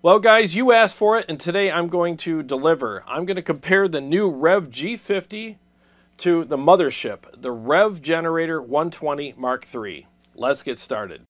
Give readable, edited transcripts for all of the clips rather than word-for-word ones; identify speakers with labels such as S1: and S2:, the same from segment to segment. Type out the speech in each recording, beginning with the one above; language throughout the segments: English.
S1: Well guys, you asked for it and today I'm going to deliver. I'm going to compare the new Revv G50 to the mothership, the Revv Generator 120 Mark III. Let's get started.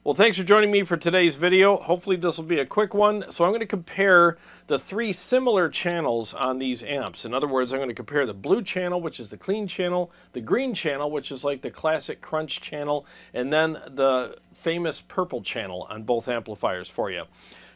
S1: Well, thanks for joining me for today's video. Hopefully this will be a quick one. So I'm going to compare the three similar channels on these amps. In other words, I'm going to compare the blue channel, which is the clean channel, the green channel, which is like the classic crunch channel, and then the famous purple channel on both amplifiers for you.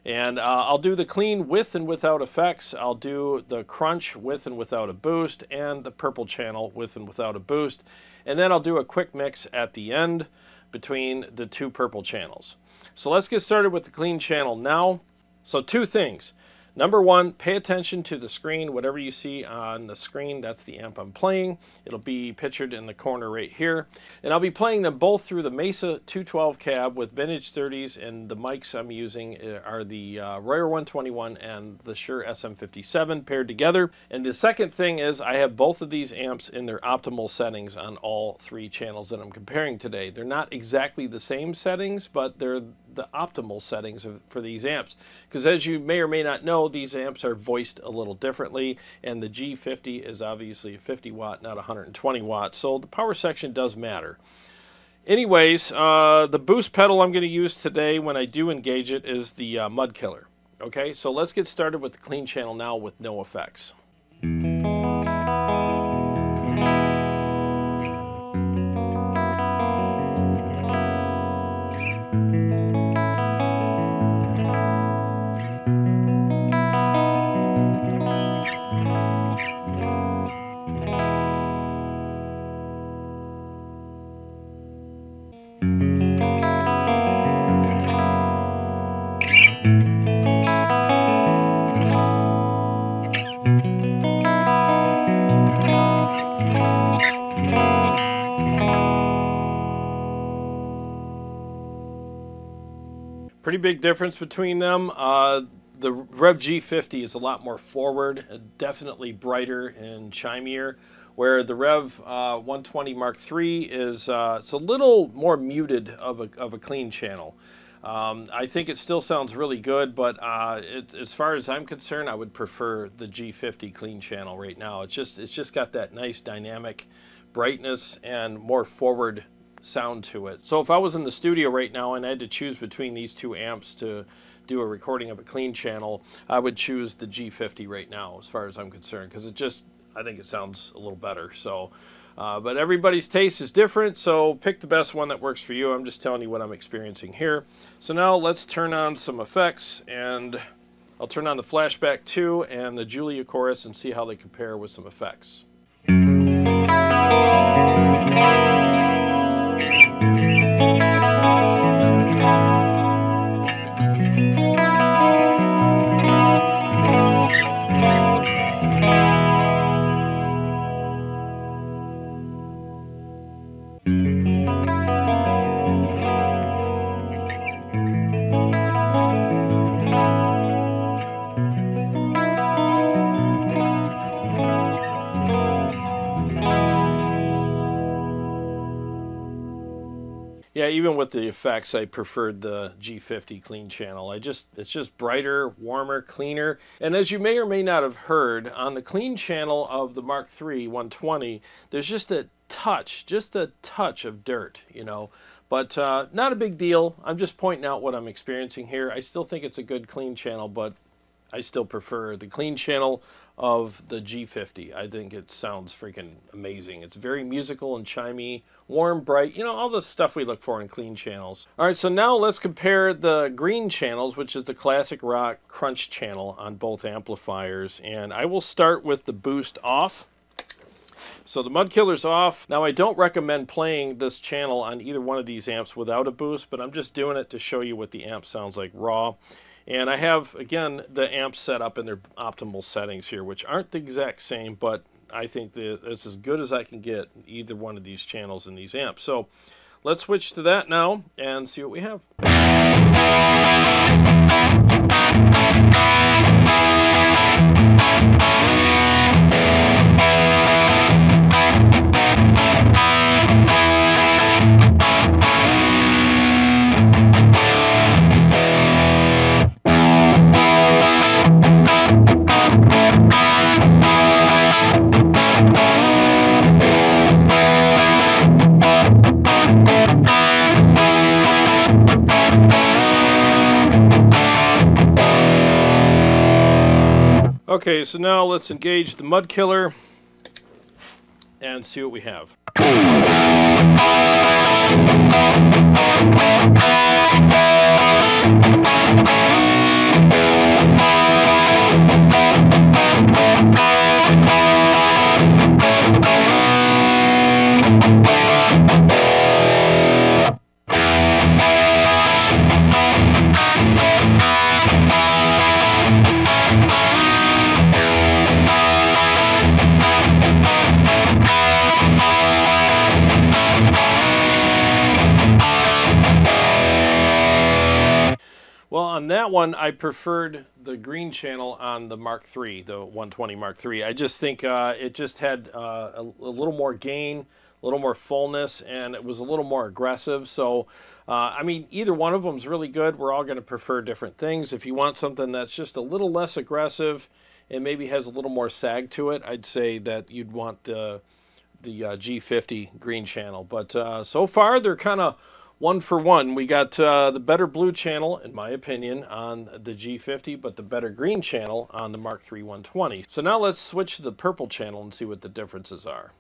S1: And I'll do the clean with and without effects. I'll do the crunch with and without a boost, and the purple channel with and without a boost. And then I'll do a quick mix at the end between the two purple channels. So let's get started with the clean channel now. So two things. Number one, pay attention to the screen. Whatever you see on the screen, that's the amp I'm playing. It'll be pictured in the corner right here. And I'll be playing them both through the Mesa 212 cab with vintage 30s, and the mics I'm using are the Royer 121 and the Shure SM57 paired together. And the second thing is I have both of these amps in their optimal settings on all three channels that I'm comparing today. They're not exactly the same settings, but they're the optimal settings for these amps, because as you may or may not know, these amps are voiced a little differently, and the G50 is obviously a 50 watt, not 120 watt, so the power section does matter. Anyways, the boost pedal I'm going to use today when I do engage it is the Mud Killer. Okay, so let's get started with the clean channel now with no effects. Pretty big difference between them. The Revv G50 is a lot more forward, definitely brighter and chimier, where the Revv 120 Mark III is it's a little more muted of a clean channel. I think it still sounds really good, but as far as I'm concerned, I would prefer the G50 clean channel right now. It's just got that nice dynamic brightness and more forward sound to it. So if I was in the studio right now and I had to choose between these two amps to do a recording of a clean channel, I would choose the G50 right now as far as I'm concerned, because I think it sounds a little better. So but everybody's taste is different, so pick the best one that works for you. I'm just telling you what I'm experiencing here. So now let's turn on some effects, and I'll turn on the Flashback 2 and the Julia Chorus and see how they compare with some effects. Yeah, even with the effects, I preferred the G50 clean channel. It's just brighter, warmer, cleaner. And as you may or may not have heard, on the clean channel of the Mark III 120, there's just a touch of dirt, you know. But not a big deal. I'm just pointing out what I'm experiencing here. I still think it's a good clean channel, but I still prefer the clean channel of the G50. I think it sounds freaking amazing. It's very musical and chimey, warm, bright, you know, all the stuff we look for in clean channels. All right, so now let's compare the green channels, which is the classic rock crunch channel on both amplifiers. And I will start with the boost off. So the Mud Killer's off. Now I don't recommend playing this channel on either one of these amps without a boost, but I'm just doing it to show you what the amp sounds like raw. And I have, again, the amps set up in their optimal settings here, which aren't the exact same, but I think that it's as good as I can get either one of these channels in these amps. So let's switch to that now and see what we have. Okay, so now let's engage the mud killer and see what we have. Well, on that one, I preferred the green channel on the Mark III, the 120 Mark III. I just think it just had a little more gain, a little more fullness, and it was a little more aggressive. So, I mean, either one of them is really good. We're all going to prefer different things. If you want something that's just a little less aggressive and maybe has a little more sag to it, I'd say that you'd want the G50 green channel. But so far, they're kind of one for one. We got the better blue channel, in my opinion, on the G50, but the better green channel on the Mark III 120. So now let's switch to the purple channel and see what the differences are.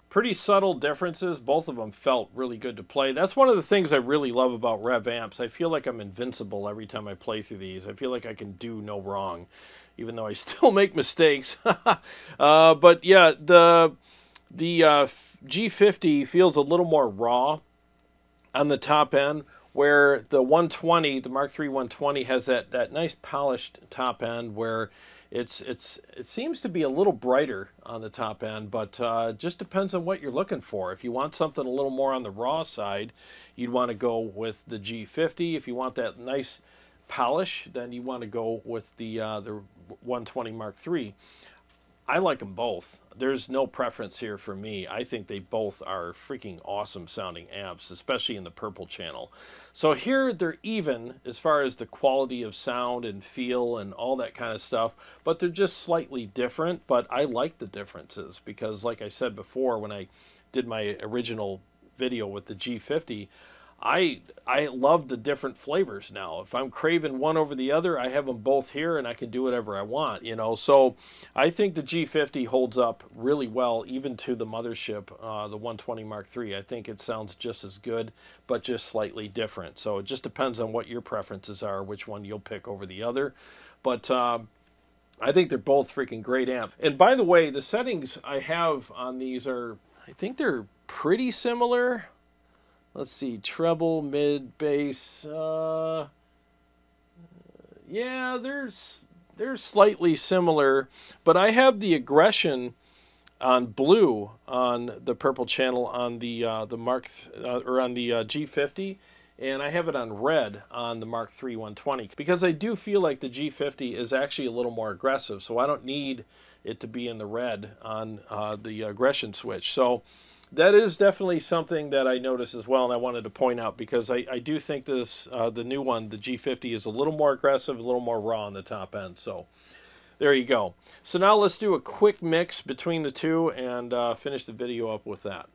S1: Pretty subtle differences. Both of them felt really good to play. That's one of the things I really love about Revv amps. I feel like I'm invincible every time I play through these. I feel like I can do no wrong, even though I still make mistakes. But yeah, the G50 feels a little more raw on the top end, where the 120, the Mark III 120, has that nice polished top end where it seems to be a little brighter on the top end, but just depends on what you're looking for. If you want something a little more on the raw side, you'd want to go with the G50. If you want that nice polish, then you want to go with the 120 Mark III. I like them both. There's no preference here for me. I think they both are freaking awesome sounding amps, especially in the purple channel. So here they're even as far as the quality of sound and feel and all that kind of stuff, but they're just slightly different. But I like the differences because, like I said before, when I did my original video with the G50, I love the different flavors now. If I'm craving one over the other, I have them both here and I can do whatever I want, you know. So I think the G50 holds up really well, even to the mothership, the 120 Mark III. I think it sounds just as good, but just slightly different. So it just depends on what your preferences are, which one you'll pick over the other. But I think they're both freaking great amps. And by the way, the settings I have on these are, I think they're pretty similar. Let's see, treble, mid, bass. Yeah, they're slightly similar, but I have the aggression on blue on the purple channel on the G50, and I have it on red on the Mark III 120 because I do feel like the G50 is actually a little more aggressive, so I don't need it to be in the red on the aggression switch. So that is definitely something that I noticed as well, and I wanted to point out because I do think this the new one, the G50, is a little more aggressive, a little more raw on the top end. So there you go. So now let's do a quick mix between the two and finish the video up with that.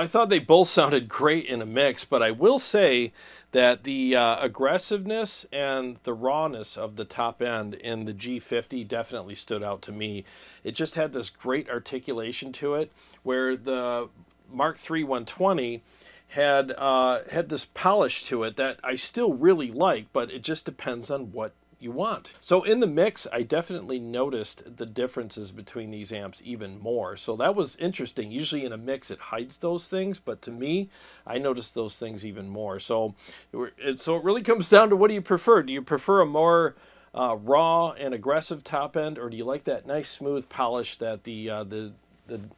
S1: Well, I thought they both sounded great in a mix, but I will say that the aggressiveness and the rawness of the top end in the G50 definitely stood out to me. It just had this great articulation to it, where the Mark III 120 had this polish to it that I still really like, but it just depends on what you want. So in the mix, I definitely noticed the differences between these amps even more. So that was interesting. Usually in a mix, it hides those things, but to me, I noticed those things even more. So it really comes down to, what do you prefer? Do you prefer a more raw and aggressive top end, or do you like that nice smooth polish that the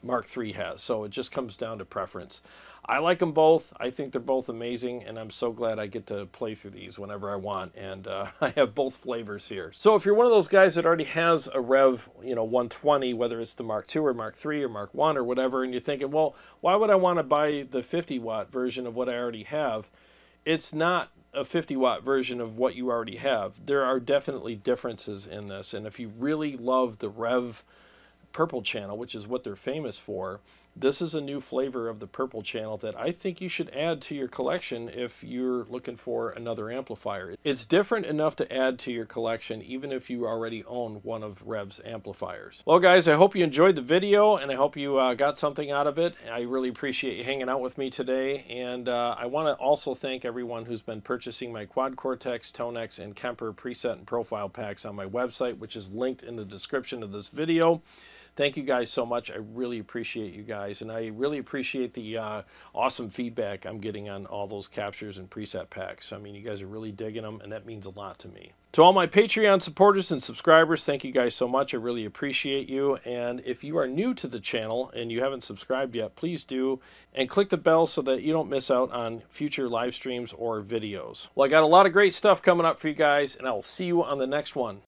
S1: Mark III has? So it just comes down to preference. I like them both. I think they're both amazing, and I'm so glad I get to play through these whenever I want, and I have both flavors here. So if you're one of those guys that already has a Revv 120, whether it's the Mark II or Mark III or Mark I or whatever, and you're thinking, well, why would I want to buy the 50-watt version of what I already have? It's not a 50-watt version of what you already have. There are definitely differences in this, and if you really love the Revv purple channel, which is what they're famous for, this is a new flavor of the purple channel that I think you should add to your collection if you're looking for another amplifier. It's different enough to add to your collection even if you already own one of Revv's amplifiers. Well guys, I hope you enjoyed the video, and I hope you got something out of it. I really appreciate you hanging out with me today, and I want to also thank everyone who's been purchasing my Quad Cortex, TONEX, and KEMPER preset and profile packs on my website, which is linked in the description of this video. Thank you guys so much. I really appreciate you guys, and I really appreciate the awesome feedback I'm getting on all those captures and preset packs. I mean, you guys are really digging them, and that means a lot to me. To all my Patreon supporters and subscribers, thank you guys so much. I really appreciate you. And if you are new to the channel and you haven't subscribed yet, please do, and click the bell so that you don't miss out on future live streams or videos. Well, I got a lot of great stuff coming up for you guys, and I will see you on the next one.